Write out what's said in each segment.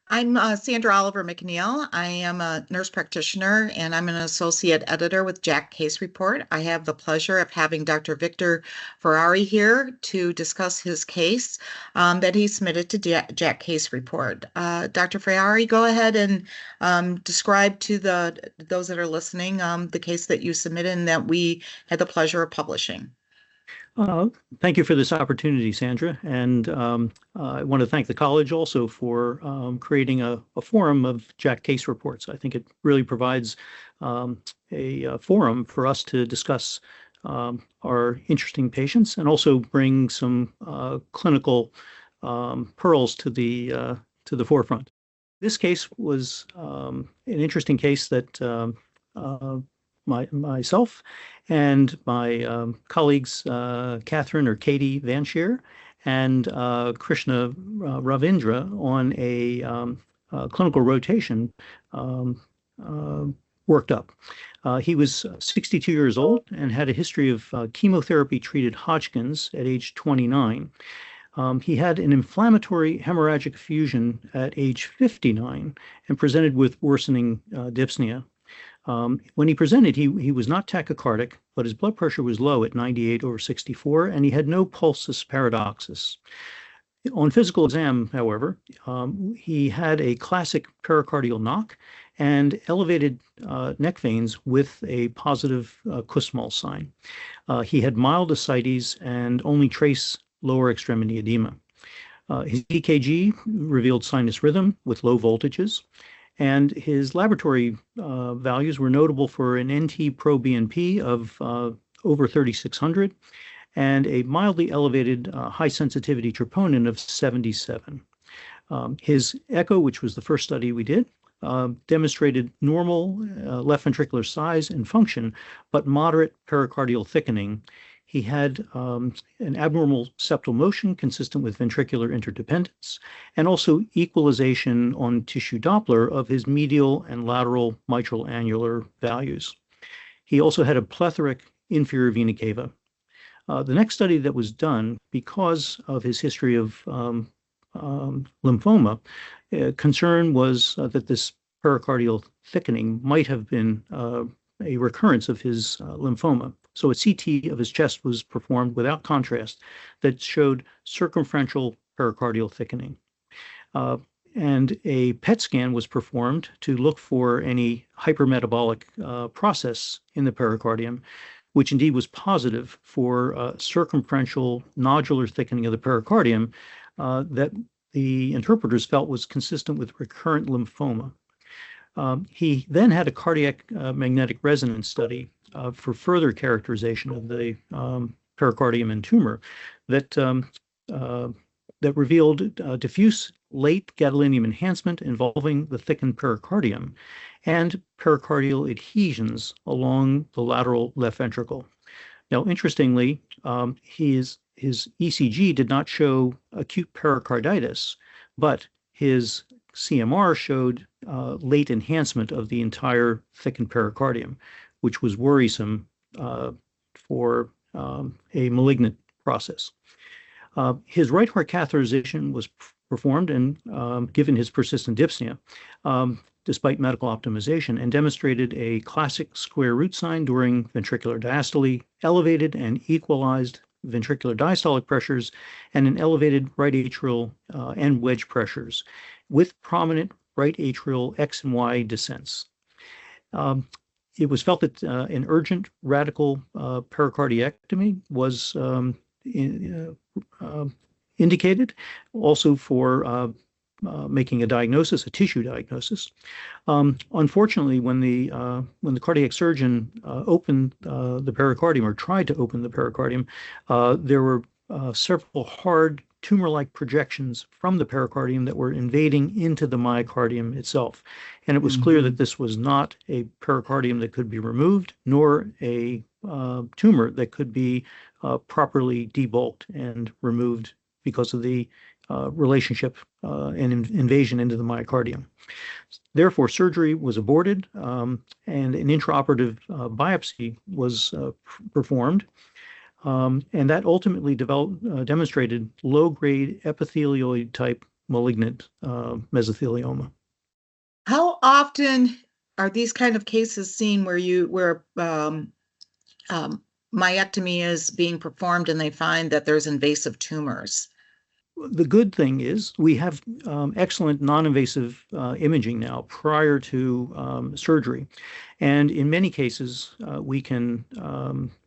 I'm Sandra Oliver-McNeil. I am a nurse practitioner and I'm an associate editor with JACC Case Report. I have the pleasure of having Dr. Victor Ferrari here to discuss his case that he submitted to JACC Case Report. Dr. Ferrari, go ahead and describe to those that are listening the case that you submitted and that we had the pleasure of publishing. Thank you for this opportunity, Sandra. And I want to thank the college also for creating a forum of JACC case reports. I think it really provides a forum for us to discuss our interesting patients and also bring some clinical pearls to the forefront. This case was an interesting case that myself and my colleagues, Catherine or Katie Vanshear and Krishna Ravindra on a clinical rotation worked up. He was 62 years old and had a history of chemotherapy-treated Hodgkin's at age 29. He had an inflammatory hemorrhagic effusion at age 59 and presented with worsening dyspnea. When he presented, he was not tachycardic, but his blood pressure was low at 98/64, and he had no pulsus paradoxus. On physical exam, however, he had a classic pericardial knock and elevated neck veins with a positive Kussmaul sign. He had mild ascites and only trace lower extremity edema. His EKG revealed sinus rhythm with low voltages. And his laboratory values were notable for an NT-proBNP of over 3,600 and a mildly elevated high sensitivity troponin of 77. His echo, which was the first study we did, demonstrated normal left ventricular size and function, but moderate pericardial thickening. He had an abnormal septal motion consistent with ventricular interdependence and also equalization on tissue Doppler of his medial and lateral mitral annular values. He also had a plethoric inferior vena cava. The next study that was done, because of his history of lymphoma, concern was that this pericardial thickening might have been a recurrence of his lymphoma. So a CT of his chest was performed without contrast that showed circumferential pericardial thickening. And a PET scan was performed to look for any hypermetabolic process in the pericardium, which indeed was positive for circumferential nodular thickening of the pericardium that the interpreters felt was consistent with recurrent lymphoma. He then had a cardiac magnetic resonance study for further characterization of the pericardium and tumor that revealed diffuse late gadolinium enhancement involving the thickened pericardium and pericardial adhesions along the lateral left ventricle. Now, interestingly, his ECG did not show acute pericarditis, but his CMR showed late enhancement of the entire thickened pericardium, which was worrisome for a malignant process. His right heart catheterization was performed and given his persistent dyspnea, despite medical optimization, and demonstrated a classic square root sign during ventricular diastole, elevated and equalized ventricular diastolic pressures, and an elevated right atrial and wedge pressures with prominent right atrial X and Y descents. It was felt that an urgent radical pericardiectomy was indicated, also for making a diagnosis, a tissue diagnosis. Unfortunately, when the cardiac surgeon opened the pericardium or tried to open the pericardium, there were several hard tumor-like projections from the pericardium that were invading into the myocardium itself. And it was clear that this was not a pericardium that could be removed, nor a tumor that could be properly debulked and removed because of the relationship and invasion into the myocardium. Therefore, surgery was aborted and an intraoperative biopsy was performed. And that ultimately demonstrated low-grade epithelioid type malignant mesothelioma. How often are these kind of cases seen where myectomy is being performed and they find that there's invasive tumors? The good thing is we have excellent non-invasive imaging now prior to surgery. And in many cases, we can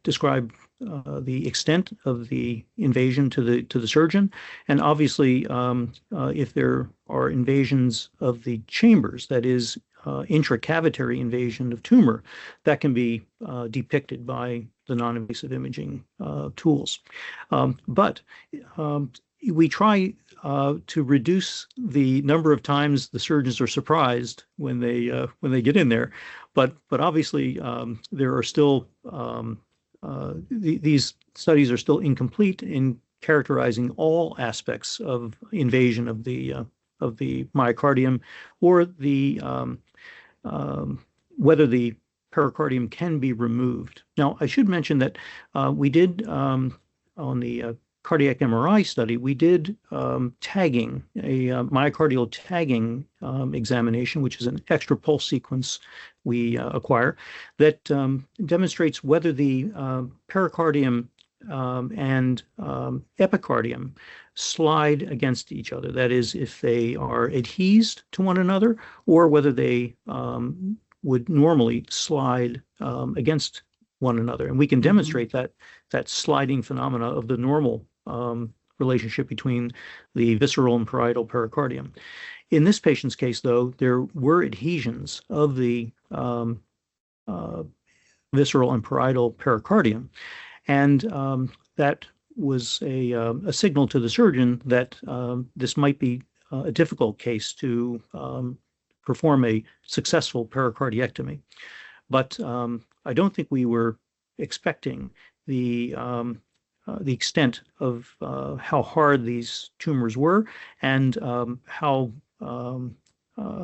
describe the extent of the invasion to the surgeon. And obviously, if there are invasions of the chambers, that is intracavitary invasion of tumor, that can be depicted by the non-invasive imaging tools. But we try to reduce the number of times the surgeons are surprised when they get in there, but obviously there are still these studies are still incomplete in characterizing all aspects of invasion of the myocardium, or the whether the pericardium can be removed. Now, I should mention that we did on the cardiac MRI study, we did tagging, a myocardial tagging examination, which is an extra pulse sequence we acquire that demonstrates whether the pericardium and epicardium slide against each other. That is, if they are adhesed to one another, or whether they would normally slide against one another. And we can demonstrate that sliding phenomena of the normal relationship between the visceral and parietal pericardium. In this patient's case, though, there were adhesions of the visceral and parietal pericardium, and that was a signal to the surgeon that this might be a difficult case to perform a successful pericardiectomy. But I don't think we were expecting the extent of how hard these tumors were, and how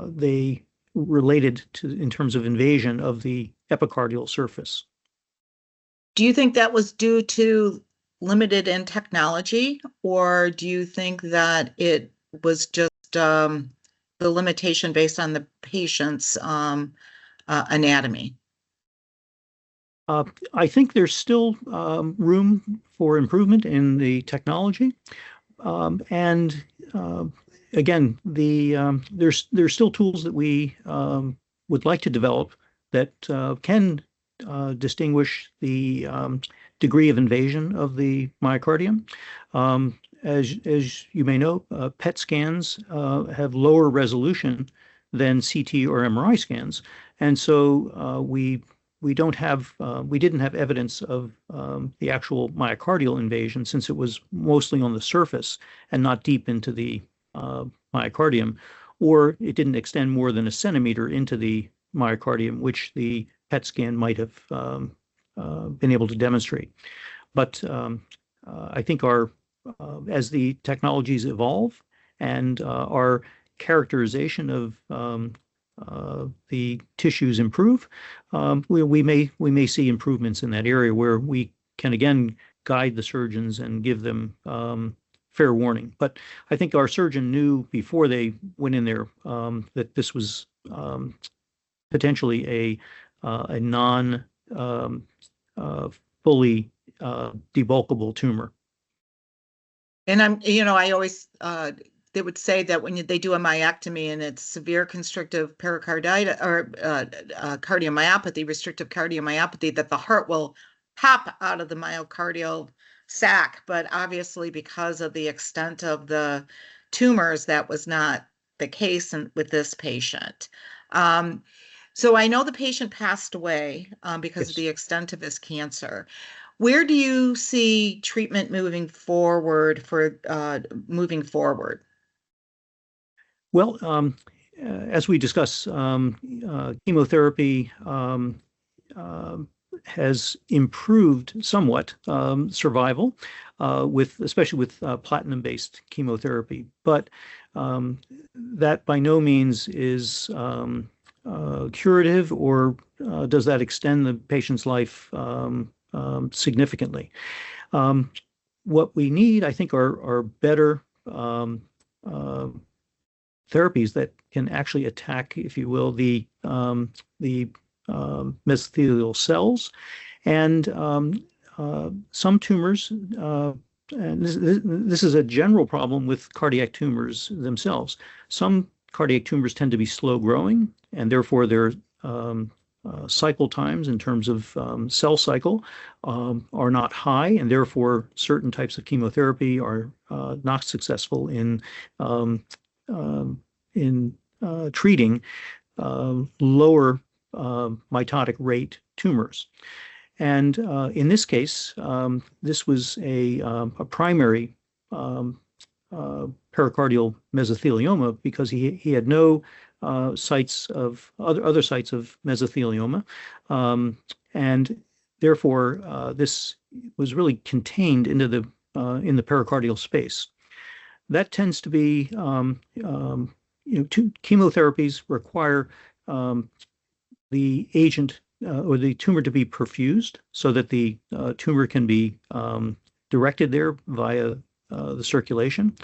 they related to in terms of invasion of the epicardial surface. Do you think that was due to limited in technology, or do you think that it was just the limitation based on the patient's anatomy? I think there's still room for improvement in the technology, and again, there's still tools that we would like to develop that can distinguish the degree of invasion of the myocardium. As you may know, PET scans have lower resolution than CT or MRI scans, and so we didn't have evidence of the actual myocardial invasion, since it was mostly on the surface and not deep into the myocardium, or it didn't extend more than a centimeter into the myocardium, which the PET scan might have been able to demonstrate. But I think as the technologies evolve and our characterization of the tissues improve, we may see improvements in that area where we can again guide the surgeons and give them fair warning. But I think our surgeon knew before they went in there that this was potentially a non fully debulkable tumor. And I always they would say that when they do a myectomy and it's severe constrictive pericarditis or cardiomyopathy, restrictive cardiomyopathy, that the heart will pop out of the myocardial sac. But obviously, because of the extent of the tumors, that was not the case with this patient. So I know the patient passed away because Yes. of the extent of his cancer. Where do you see treatment moving forward moving forward? Well, as we discuss, chemotherapy has improved somewhat survival, especially with platinum-based chemotherapy, but that by no means is curative, or does that extend the patient's life significantly. What we need, I think, are better therapies that can actually attack, if you will, the mesothelial cells. And some tumors, and this is a general problem with cardiac tumors themselves. Some cardiac tumors tend to be slow growing, and therefore their cycle times in terms of cell cycle are not high, and therefore certain types of chemotherapy are not successful in treating lower mitotic rate tumors. And in this case, this was a primary pericardial mesothelioma because he had no sites of other sites of mesothelioma, and therefore this was really contained into the in the pericardial space. That tends to be chemotherapies require the agent or the tumor to be perfused so that the tumor can be directed there via the circulation.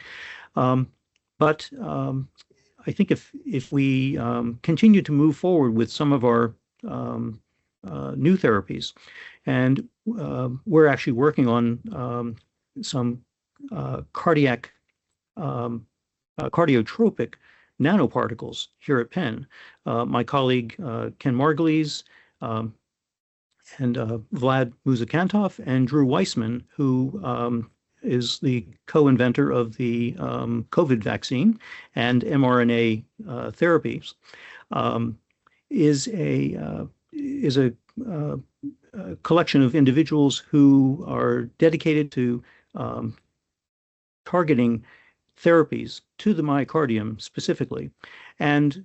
But I think if we continue to move forward with some of our new therapies, and we're actually working on some cardiac cardiotropic nanoparticles here at Penn. My colleague Ken Margulies and Vlad Muzikantov and Drew Weissman, who is the co-inventor of the COVID vaccine and mRNA therapies, is a collection of individuals who are dedicated to targeting therapies to the myocardium specifically. And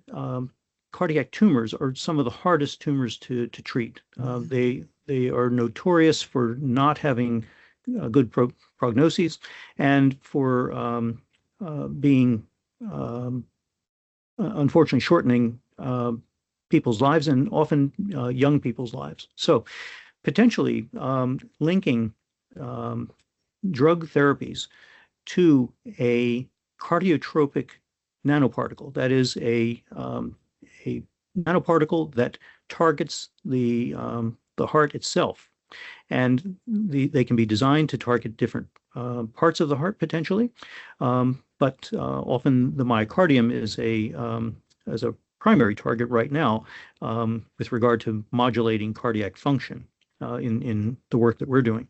cardiac tumors are some of the hardest tumors to treat. They are notorious for not having good prognoses and for being unfortunately shortening people's lives and often young people's lives. So potentially linking drug therapies to a cardiotropic nanoparticle, that is a nanoparticle that targets the heart itself, and they can be designed to target different parts of the heart potentially, but often the myocardium is a primary target right now with regard to modulating cardiac function in the work that we're doing.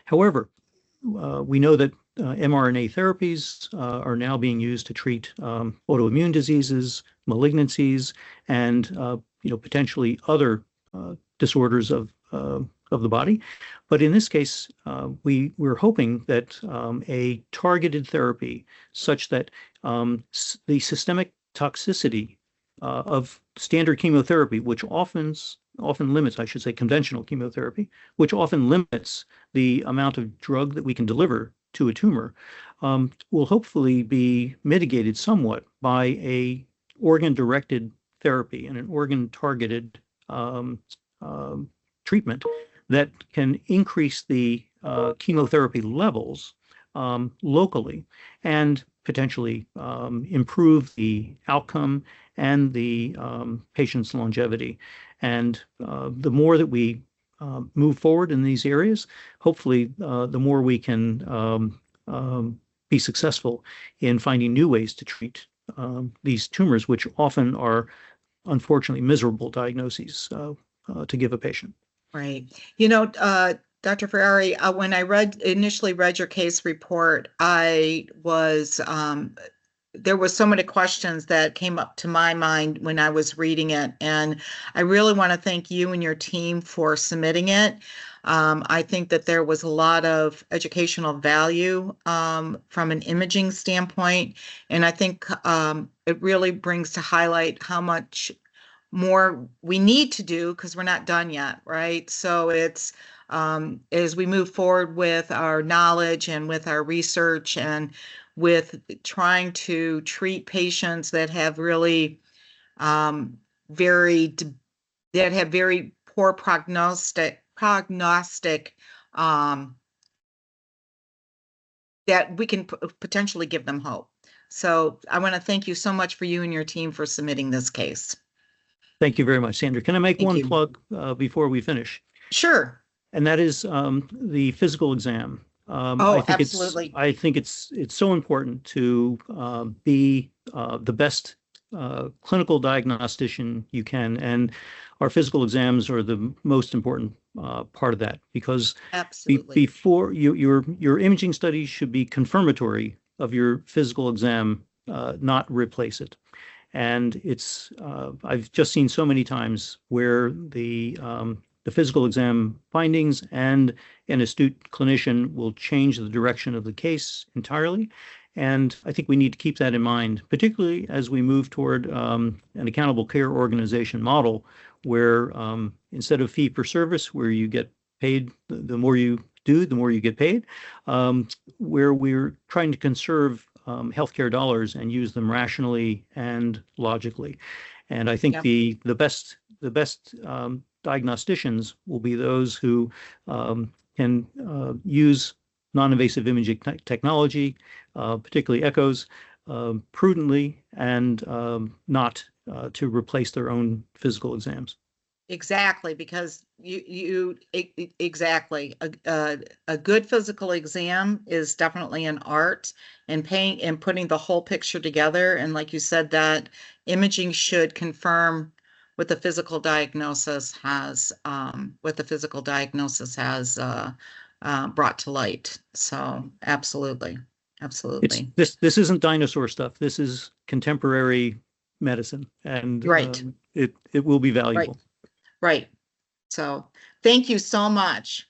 However, we know that mRNA therapies are now being used to treat autoimmune diseases, malignancies, and potentially other disorders of the body. But in this case, we're hoping that a targeted therapy such that the systemic toxicity of standard chemotherapy, which often limits, I should say, conventional chemotherapy, which often limits the amount of drug that we can deliver to a tumor, will hopefully be mitigated somewhat by a organ-directed therapy and an organ-targeted treatment that can increase the chemotherapy levels locally and potentially improve the outcome and the patient's longevity. And the more that we move forward in these areas, hopefully the more we can be successful in finding new ways to treat these tumors, which often are unfortunately miserable diagnoses to give a patient. Right. Dr. Ferrari, when I initially read your case report, I was there was so many questions that came up to my mind when I was reading it, and I really want to thank you and your team for submitting it. I think that there was a lot of educational value from an imaging standpoint, and I think it really brings to highlight how much more we need to do because we're not done yet, right? So it's as we move forward with our knowledge and with our research and with trying to treat patients that have really very poor prognostic that we can potentially give them hope. So I want to thank you so much for you and your team for submitting this case. Thank you very much, Sandra. Can I make Thank one you. plug before we finish? Sure. And that is the physical exam. Oh, absolutely. I think it's so important to be the best clinical diagnostician you can, and our physical exams are the most important part of that, because Absolutely. before your imaging studies should be confirmatory of your physical exam, not replace it. And it's I've just seen so many times where the physical exam findings and an astute clinician will change the direction of the case entirely. And I think we need to keep that in mind, particularly as we move toward an accountable care organization model, where instead of fee for service, where you get paid, the more you do, the more you get paid, where we're trying to conserve healthcare dollars and use them rationally and logically. And I think the best diagnosticians will be those who can use non-invasive imaging technology, particularly echoes, prudently, and not to replace their own physical exams. Exactly, because exactly a good physical exam is definitely an art, and paying and putting the whole picture together. And like you said, that imaging should confirm what the physical diagnosis has brought to light. So absolutely. This isn't dinosaur stuff. This is contemporary medicine, and right. It will be valuable. Right. So thank you so much.